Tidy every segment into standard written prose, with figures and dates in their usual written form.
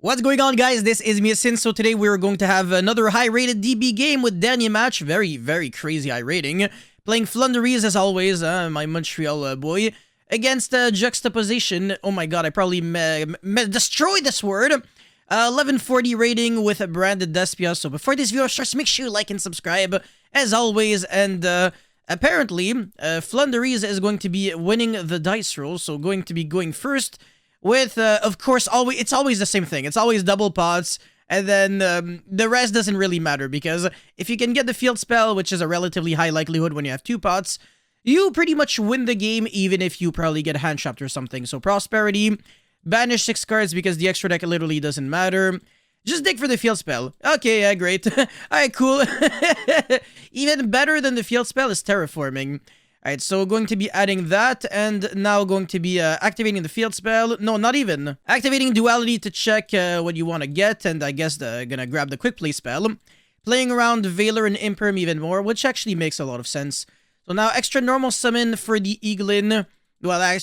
What's going on, guys? This is Miasin. So today we're going to have another high-rated DB game with Dernier match. Very crazy high rating. Playing Flundereeze as always, my Montreal boy, against Juxtaposition. Oh my god, I probably destroyed this word. 1140 rating with a branded Despia. So before this video starts, make sure you like and subscribe as always. And apparently, Flundereeze is going to be winning the dice roll. So going to be going first. With, of course, it's always the same thing. It's always double pots, and then the rest doesn't really matter, because if you can get the field spell, which is a relatively high likelihood when you have 2 pots, you pretty much win the game, even if you probably get hand chopped or something. So Prosperity, banish 6 cards because the extra deck literally doesn't matter. Just dig for the field spell. Okay, yeah, great. Alright, cool. Even better than the field spell is Terraforming. Alright, so going to be adding that, and now going to be activating the field spell. No, not even. Activating Duality to check what you want to get, and I guess gonna grab the Quick Play spell. Playing around Veiler and Imperm even more, which actually makes a lot of sense. So now extra normal summon for the Eaglin. Well,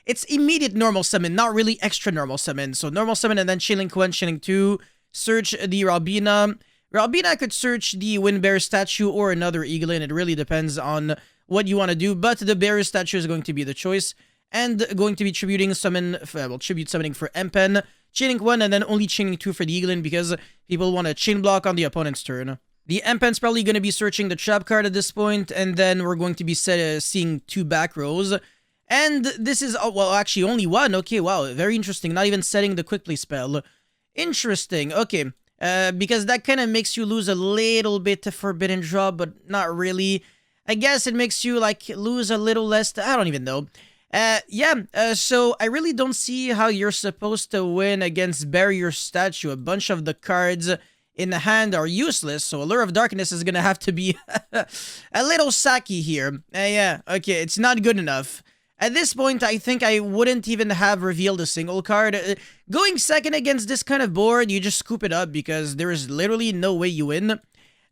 it's immediate normal summon, not really extra normal summon. So normal summon and then Chilling Quen, Chilling 2. Search the Robina. Robina could search the Windbear statue or another Eaglin. It really depends on what you want to do, but the bearer statue is going to be the choice, and going to be tribute summoning for Empen, chaining 1, and then only chaining 2 for the Eaglin, because people want to chain block on the opponent's turn. The Empen's probably going to be searching the trap card at this point, and then we're going to be seeing 2 back rows, and this is, well, actually only 1, okay, wow, very interesting, not even setting the quick play spell. Interesting, okay, because that kind of makes you lose a little bit to Forbidden Draw, but not really. I guess it makes you, like, lose a little less. I don't even know. So I really don't see how you're supposed to win against Barrier Statue. A bunch of the cards in the hand are useless, so Allure of Darkness is gonna have to be a little sacky here. Yeah, okay, it's not good enough. At this point, I think I wouldn't even have revealed a single card. Going second against this kind of board, you just scoop it up because there is literally no way you win.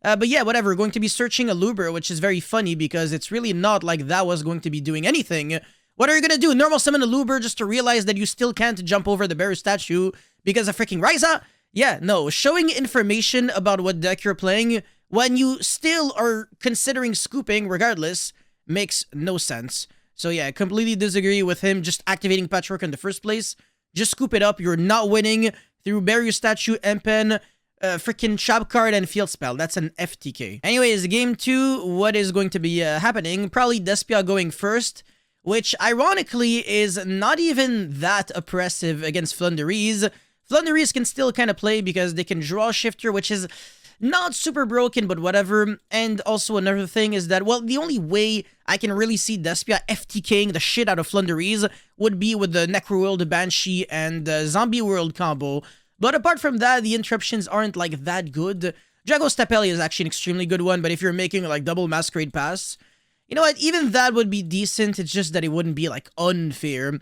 But yeah, whatever, going to be searching a Luber, which is very funny because it's really not like that was going to be doing anything. What are you gonna do? Normal summon a Luber just to realize that you still can't jump over the bear statue because of freaking Ryza? Yeah, no, showing information about what deck you're playing when you still are considering scooping regardless makes no sense. So yeah, I completely disagree with him just activating Patchwork in the first place. Just scoop it up, you're not winning through Barrier Statue, Empen, freaking trap card and field spell. That's an FTK. Anyways, game 2, what is going to be happening? Probably Despia going first, which ironically is not even that oppressive against Flundereeze. Flundereeze can still kind of play because they can draw Shifter, which is not super broken, but whatever. And also another thing is that, well, the only way I can really see Despia FTKing the shit out of Flundereeze would be with the Necroworld, Banshee, and Zombie World combo. But apart from that, the interruptions aren't, like, that good. Dragostapeli is actually an extremely good one, but if you're making, like, double Masquerade Pass, you know what, even that would be decent, it's just that it wouldn't be, like, unfair.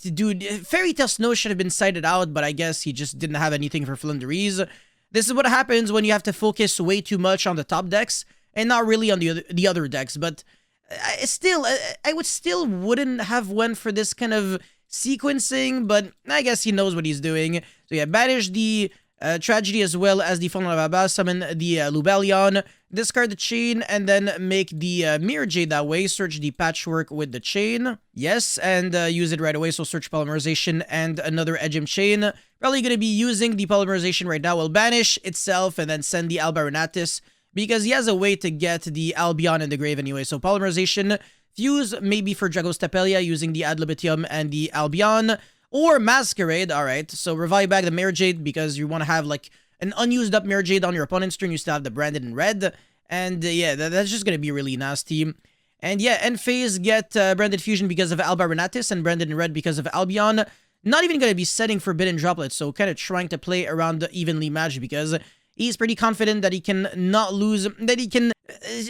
Dude, Fairy Tale Snow should have been cited out, but I guess he just didn't have anything for Flundereeze. This is what happens when you have to focus way too much on the top decks, and not really on the other decks, but I wouldn't have went for this kind of sequencing, but I guess he knows what he's doing. So yeah, banish the Tragedy as well as the Fonlavaba, summon the Lubellion, discard the Chain, and then make the Mirror Jade that way. Search the Patchwork with the Chain. Yes, and use it right away, so search Polymerization and another Edgem Chain. Probably going to be using the Polymerization right now. We'll banish itself and then send the Albarenatis, because he has a way to get the Albion in the grave anyway. So Polymerization, Fuse maybe for Dragostapelia using the Ad Libitum and the Albion, or Masquerade. Alright, so revive back the Mirror Jade because you want to have like an unused up Mirror Jade on your opponent's turn. You still have the Branded in red, and yeah, that's just going to be really nasty. And yeah, end phase, get Branded Fusion because of Albarenatis and Branded in red because of Albion. Not even going to be setting Forbidden Droplet, so kind of trying to play around the evenly matched because he's pretty confident that he can not lose, that he can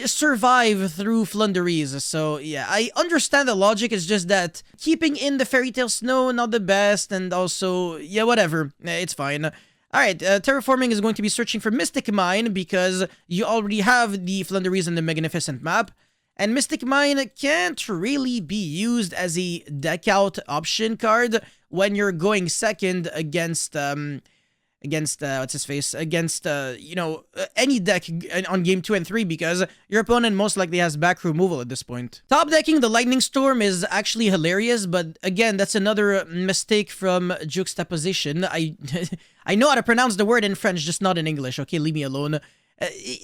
survive through Flundereeze. So yeah, I understand the logic. It's just that keeping in the Fairy Tale Snow, not the best, and also, yeah, whatever. It's fine. Alright, Terraforming is going to be searching for Mystic Mine because you already have the Flundereeze and the Magnificent map. And Mystic Mine can't really be used as a deck out option card when you're going second against what's his face, against any deck on game 2 and 3, because your opponent most likely has back removal at this point. Top decking the Lightning Storm is actually hilarious, but again, that's another mistake from Juxtaposition. I know how to pronounce the word in French, just not in English. Okay, leave me alone.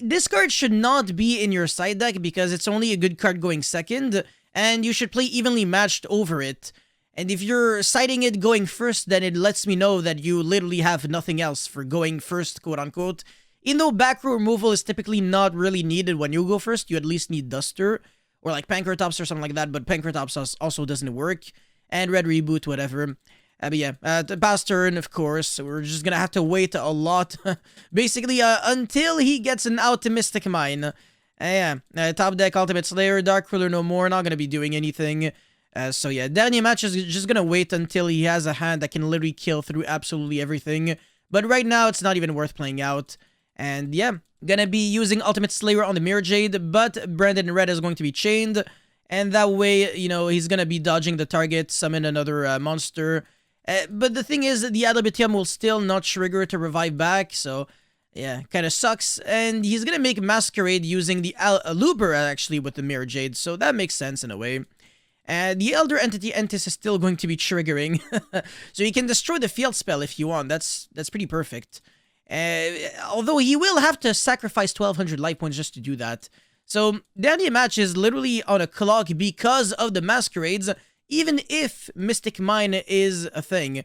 This card should not be in your side deck because it's only a good card going second, and you should play evenly matched over it. And if you're siding it going first, then it lets me know that you literally have nothing else for going first, quote-unquote. Even though back row removal is typically not really needed when you go first, you at least need Duster, or like Pankratops or something like that, but Pankratops also doesn't work. And Red Reboot, whatever. But yeah, the past turn, of course, we're just gonna have to wait a lot, basically, until he gets an Optimistic Mine. Top deck, Ultimate Slayer, Dark Ruler no more, not gonna be doing anything. So yeah, Dernier match is just gonna wait until he has a hand that can literally kill through absolutely everything. But right now, it's not even worth playing out. And yeah, gonna be using Ultimate Slayer on the Mirror Jade, but Branded in red is going to be chained. And that way, he's gonna be dodging the target, summon another monster. But the thing is, the Adamantium will still not trigger to revive back, so yeah, kind of sucks. And he's gonna make Masquerade using the Aluber actually with the Mirror Jade, so that makes sense in a way. And the Elder Entity Entis is still going to be triggering. So you can destroy the field spell if you want. That's pretty perfect. Although he will have to sacrifice 1200 life points just to do that. So Dernier match is literally on a clock because of the Masquerades, even if Mystic Mine is a thing.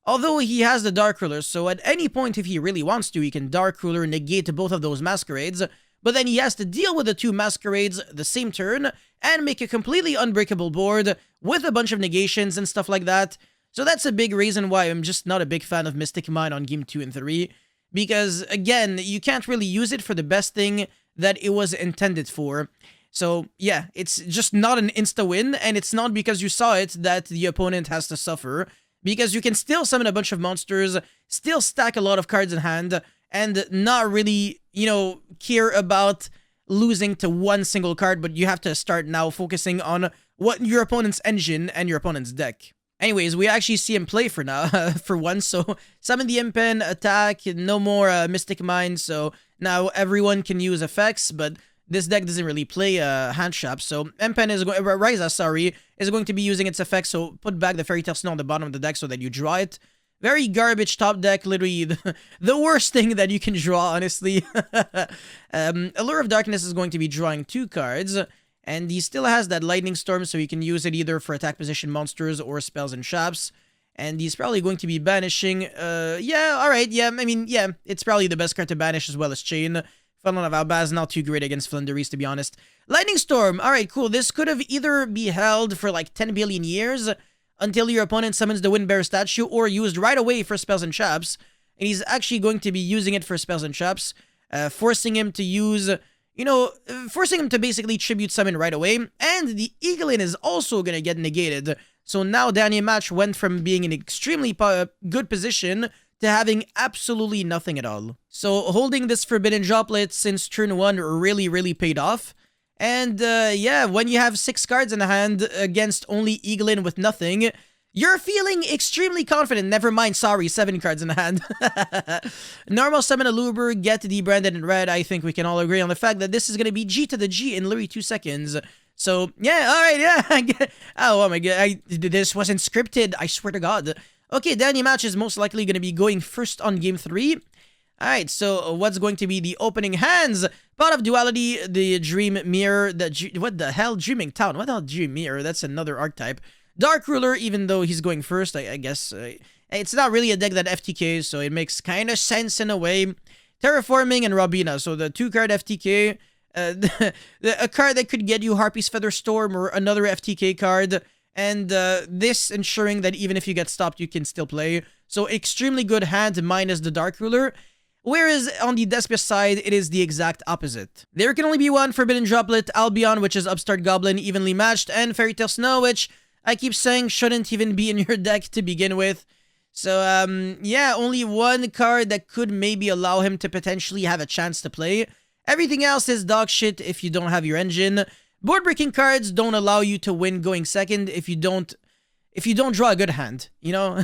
Although he has the Dark Ruler, so at any point if he really wants to, he can Dark Ruler negate both of those Masquerades. But then he has to deal with the two Masquerades the same turn and make a completely unbreakable board with a bunch of negations and stuff like that. So that's a big reason why I'm just not a big fan of Mystic Mine on game 2 and 3. Because, again, you can't really use it for the best thing that it was intended for. So, yeah, it's just not an insta-win, and it's not because you saw it that the opponent has to suffer. Because you can still summon a bunch of monsters, still stack a lot of cards in hand, and not really, care about losing to one single card, but you have to start now focusing on what your opponent's engine and your opponent's deck. Anyways, we actually see him play for now, for once, so summon the Impen, attack, no more Mystic Mine, so now everyone can use effects, but this deck doesn't really play hand trap, so Impen is going, Ryza, is going to be using its effects, so put back the Fairy Tale Snow on the bottom of the deck so that you draw it. Very garbage top deck, literally the worst thing that you can draw, honestly. Allure of Darkness is going to be drawing 2 cards, and he still has that Lightning Storm, so you can use it either for attack position monsters or spells and traps. And he's probably going to be banishing, it's probably the best card to banish as well as Chain. Funland of Albaz, not too great against Flundereeze, to be honest. Lightning Storm, alright, cool. This could have either be held for like 10 billion years, until your opponent summons the Windbearer statue, or used right away for spells and traps. And he's actually going to be using it for spells and traps, forcing him to use, forcing him to basically tribute summon right away. And the Eaglin is also going to get negated. So now Dernier match went from being in an extremely good position to having absolutely nothing at all. So holding this Forbidden Droplet since turn 1 really paid off. And, yeah, when you have 6 cards in the hand against only Eaglin with nothing, you're feeling extremely confident. Never mind, sorry, 7 cards in the hand. Normal summon a Luber, get the Branded in red. I think we can all agree on the fact that this is going to be G to the G in literally 2 seconds. So, yeah, alright, yeah. Oh my god, this wasn't scripted, I swear to god. Okay, Dernier match is most likely going to be going first on game 3. Alright, so what's going to be the opening hands? Pot of Duality, the Dream Mirror, what the hell? Dreaming Town, what the hell? Dream Mirror, that's another archetype. Dark Ruler, even though he's going first, I guess. It's not really a deck that FTKs, so it makes kind of sense in a way. Terraforming and Robina, so the 2-card FTK, a card that could get you Harpy's Featherstorm or another FTK card, and this ensuring that even if you get stopped, you can still play. So extremely good hand minus the Dark Ruler. Whereas on the Despia side, it is the exact opposite. There can only be one Forbidden Droplet, Albion, which is Upstart Goblin, evenly matched, and Fairy Tale Snow, which I keep saying shouldn't even be in your deck to begin with. So, yeah, only one card that could maybe allow him to potentially have a chance to play. Everything else is dog shit if you don't have your engine. Board breaking cards don't allow you to win going second if you don't if you don't draw a good hand, you know?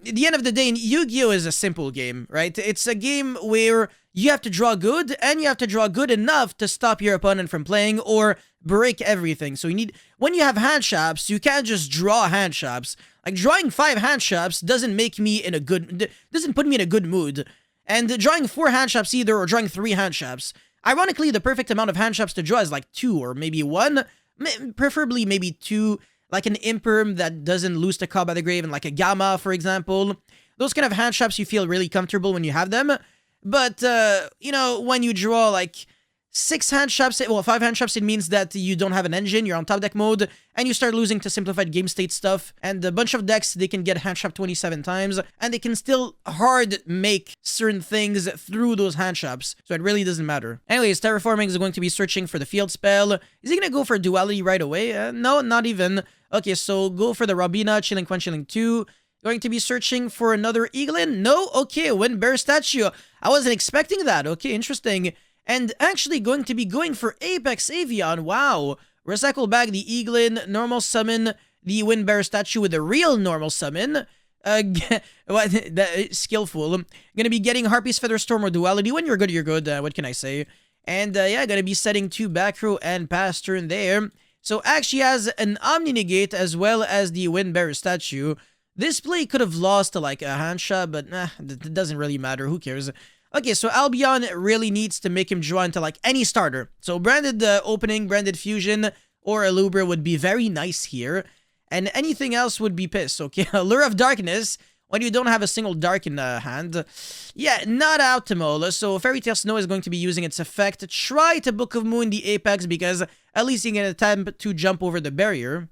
At the end of the day, Yu-Gi-Oh! Is a simple game, right? It's a game where you have to draw good, and you have to draw good enough to stop your opponent from playing or break everything. So you need, when you have hand traps, you can't just draw hand traps. Like, drawing 5 hand traps doesn't make me in a good, doesn't put me in a good mood. And drawing 4 hand traps either, or drawing 3 hand traps. Ironically, the perfect amount of hand traps to draw is like 2 or maybe 1, preferably maybe 2. Like an Imperm that doesn't lose the card by the grave, and like a Gamma, for example. Those kind of hand traps, you feel really comfortable when you have them. But, you know, when you draw like 6 hand traps, well, 5 hand traps, it means that you don't have an engine, you're on top deck mode, and you start losing to simplified game state stuff. And a bunch of decks, they can get hand trapped 27 times, and they can still hard make certain things through those hand traps. So it really doesn't matter. Anyways, Terraforming is going to be searching for the field spell. Is he going to go for Duality right away? No, not even. Okay, so go for the Robina, Chilling 1, Chilling 2. Going to be searching for another Eaglin? No? Okay, Wind Bear Statue. I wasn't expecting that. Okay, interesting. And actually going to be going for Apex Avian. Wow. Recycle back the Eaglin, normal summon the Wind Bear Statue with a real normal summon. Skillful. Gonna be getting Harpy's Feather Storm or Duality. When you're good, you're good. What can I say? And yeah, gonna be setting 2 back row and pass turn there. So actually has an Omni Negate as well as the Wind Bear Statue. This play could have lost to like a hand shot, but it doesn't really matter. Who cares? Okay, so Albion really needs to make him draw into like any starter. So Branded Opening, Branded Fusion, or Alubra would be very nice here. And anything else would be piss, okay? Lure of Darkness, when you don't have a single dark in the hand. Yeah, not optimal. So Fairy Tail Snow is going to be using its effect. Try to Book of Moon the Apex because at least you can attempt to jump over the barrier.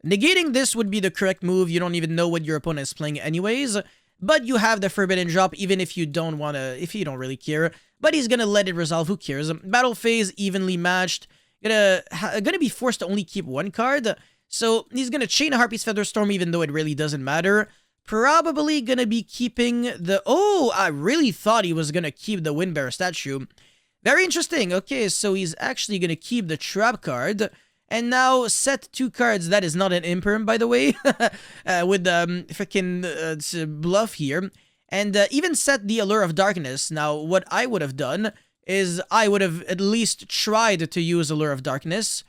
Negating this would be the correct move. You don't even know what your opponent is playing anyways. But you have the Forbidden Drop even if you don't want to, if you don't really care. But he's going to let it resolve, who cares? Battle phase, evenly matched. Gonna be forced to only keep 1 card. So he's going to chain Harpy's Feather Storm even though it really doesn't matter. Probably going to be keeping the... Oh, I really thought he was going to keep the Wind Bear Statue. Very interesting. Okay, so he's actually going to keep the Trap card. And now set 2 cards. That is not an Imperm, by the way. With freaking bluff here. And even set the Allure of Darkness. Now, what I would have done is I would have at least tried to use Allure of Darkness.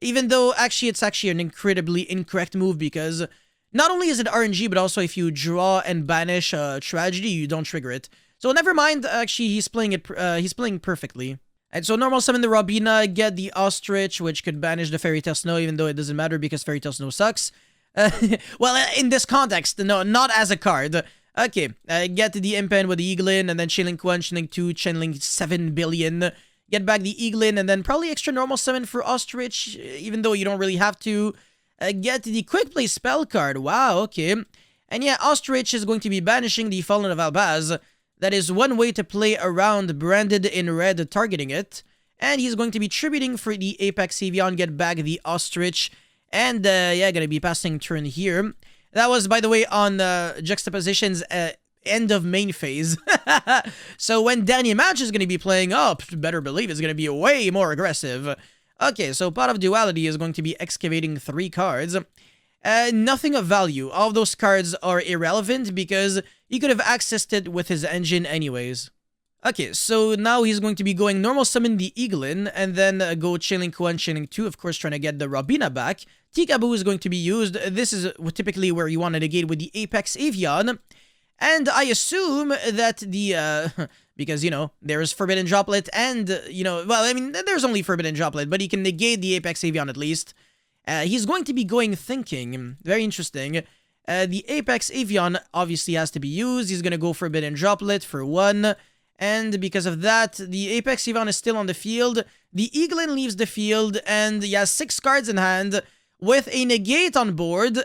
Even though, actually, it's actually an incredibly incorrect move because not only is it RNG, but also if you draw and banish a Tragedy, you don't trigger it. So never mind, actually, he's playing it. He's playing perfectly. And so normal summon the Robina, get the Ostrich, which could banish the Fairy Tail Snow, even though it doesn't matter because Fairy Tail Snow sucks. Well, in this context, no, not as a card. Okay, get the Impen with the Eaglin, and then Chilling 1, Chilling 2, Chilling 7 billion. Get back the Eaglin, and then probably extra normal summon for Ostrich, even though you don't really have to. Get the Quick Play spell card. Wow, okay. And yeah, Ostrich is going to be banishing the Fallen of Albaz. That is one way to play around Branded in red, targeting it. And he's going to be tributing for the Apex Avian, get back the Ostrich. And yeah, gonna be passing turn here. That was, by the way, on Juxtaposition's end of main phase. So when Dernier match is gonna be playing, oh, better believe it's gonna be way more aggressive. Okay, so Pot of Duality is going to be excavating 3 cards. Nothing of value. All of those cards are irrelevant because he could have accessed it with his engine anyways. Okay, so now he's going to be going normal summon the Eaglin and then go Chilling 1, Chilling 2, of course trying to get the Robina back. Tikaboo is going to be used. This is typically where you want to negate with the Apex Avian. And I assume that the, because, you know, there's Forbidden Droplet and, you know, well, I mean, there's only Forbidden Droplet, but he can negate the Apex Avian at least. He's going to be going Thinking. Very interesting. The Apex Avian obviously has to be used. He's going to go Forbidden Droplet for 1. And because of that, the Apex Avian is still on the field. The Eaglin leaves the field. And he has 6 cards in hand with a negate on board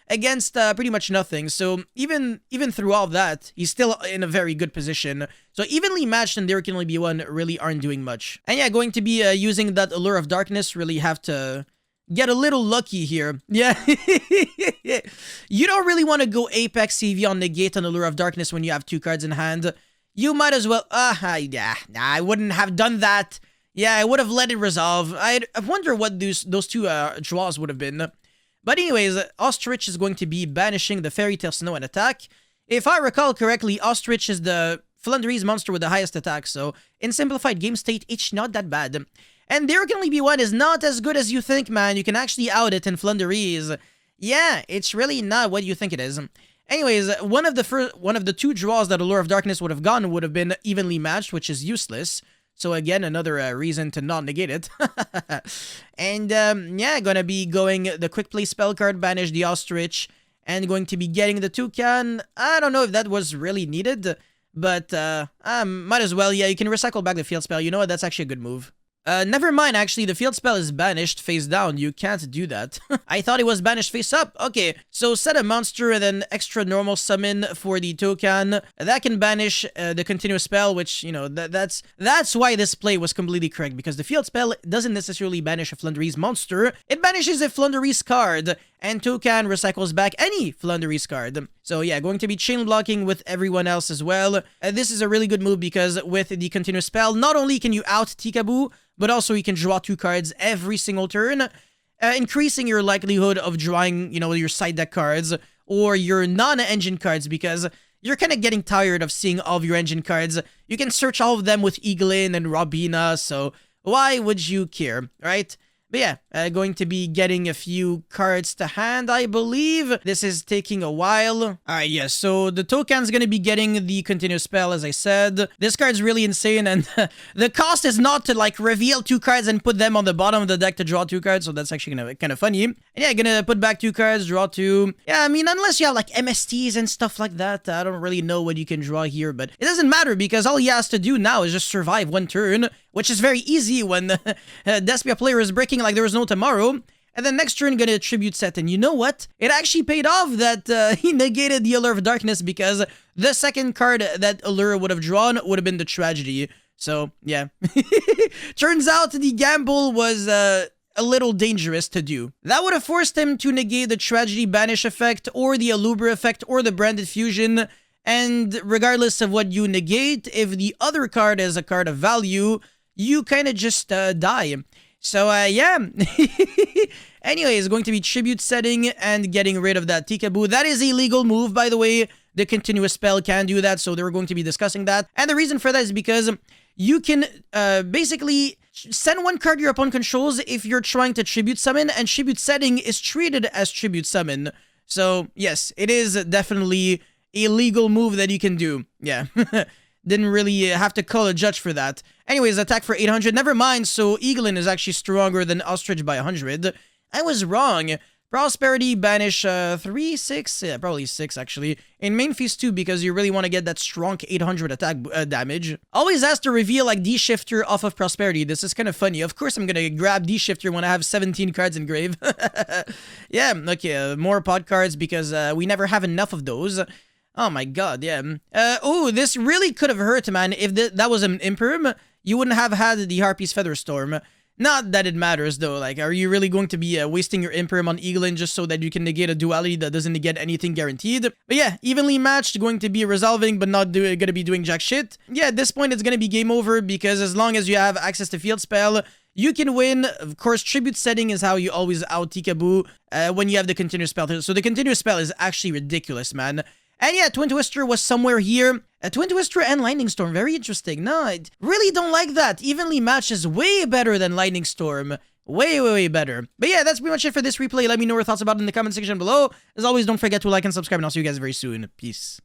against pretty much nothing. So even through all of that, he's still in a very good position. So evenly matched and there can only be 1 really aren't doing much. And yeah, going to be using that Allure of Darkness. Really have to get a little lucky here. Yeah. You don't really want to go Apex Avian negate on Allure of Darkness when you have 2 cards in hand. You might as well... yeah, I wouldn't have done that. Yeah, I would have let it resolve. I wonder what those 2 draws would have been. But anyways, Ostrich is going to be banishing the Fairy Tale Snow and attack. If I recall correctly, Ostrich is the Flundereeze monster with the highest attack, so in simplified game state, it's not that bad. And There Can Only Be One is not as good as you think, man. You can actually out it in Flundereeze. Yeah, it's really not what you think it is. Anyways, one of the two draws that Allure of Darkness would have gotten would have been evenly matched, which is useless. So again, another reason to not negate it. And yeah, gonna be going the quick play spell card, banish the Ostrich, and going to be getting the Toucan. I don't know if that was really needed, but might as well. Yeah, you can recycle back the field spell. You know what? That's actually a good move. Never mind, actually, the field spell is banished face down. You can't do that. I thought it was banished face up. Okay, so set a monster and then extra normal summon for the Toucan. That can banish the continuous spell, which, you know, that's why this play was completely correct, because the field spell doesn't necessarily banish a Flundereeze monster. It banishes a Flundereeze card, and Toucan recycles back any Flundereeze card. So yeah, going to be chain blocking with everyone else as well. This is a really good move because with the continuous spell, not only can you out Tikaboo, but also you can draw 2 cards every single turn, increasing your likelihood of drawing, you know, your side deck cards or your non-engine cards, because you're kind of getting tired of seeing all of your engine cards. You can search all of them with Eaglin and Robina, so why would you care, right? But yeah, going to be getting a few cards to hand, I believe. This is taking a while. Alright, yes, so the Toucan's gonna be getting the continuous spell, as I said. This card's really insane, and the cost is not to, like, reveal 2 cards and put them on the bottom of the deck to draw 2 cards, so that's actually gonna be kind of funny. And yeah, gonna put back 2 cards, draw 2. Yeah, I mean, unless you have, like, MSTs and stuff like that, I don't really know what you can draw here, but it doesn't matter, because all he has to do now is just survive 1 turn, which is very easy when the Despia player is breaking like there was no tomorrow. And then next turn, gonna attribute set. And you know what? It actually paid off that he negated the Allure of Darkness, because the second card that Allure would have drawn would have been the Tragedy. So, yeah. Turns out the gamble was a little dangerous to do. That would have forced him to negate the Tragedy Banish effect, or the Aluber effect, or the Branded Fusion. And regardless of what you negate, if the other card is a card of value, you kind of just die. So, yeah. Anyways, going to be tribute setting and getting rid of that Tikaboo. That is a legal move, by the way. The continuous spell can do that, so they're going to be discussing that. And the reason for that is because you can basically send 1 card your opponent controls if you're trying to tribute summon, and tribute setting is treated as tribute summon. So, yes, it is definitely a legal move that you can do. Yeah. Didn't really have to call a judge for that. Anyways, attack for 800. Never mind, so Eaglin is actually stronger than Ostrich by 100. I was wrong. Prosperity, banish 3, 6, yeah, probably 6 actually. In main phase 2, because you really want to get that strong 800 attack damage. Always ask to reveal like D-Shifter off of Prosperity. This is kind of funny. Of course I'm gonna grab D-Shifter when I have 17 cards in grave. Yeah, okay, more pod cards because we never have enough of those. Oh my god, yeah. Oh, this really could have hurt, man. If that was an Imperm, you wouldn't have had the Harpy's Featherstorm. Not that it matters, though. Like, are you really going to be wasting your Imperm on Eaglin just so that you can negate a duality that doesn't negate anything guaranteed? But yeah, evenly matched, going to be resolving, but not gonna be doing jack shit. Yeah, at this point, it's gonna be game over, because as long as you have access to field spell, you can win. Of course, tribute setting is how you always out Tikaboo when you have the continuous spell. So the continuous spell is actually ridiculous, man. And yeah, Twin Twister was somewhere here. Twin Twister and Lightning Storm, very interesting. No, I really don't like that. Evenly matched is way better than Lightning Storm. Way better. But yeah, that's pretty much it for this replay. Let me know your thoughts about it in the comment section below. As always, don't forget to like and subscribe, and I'll see you guys very soon. Peace.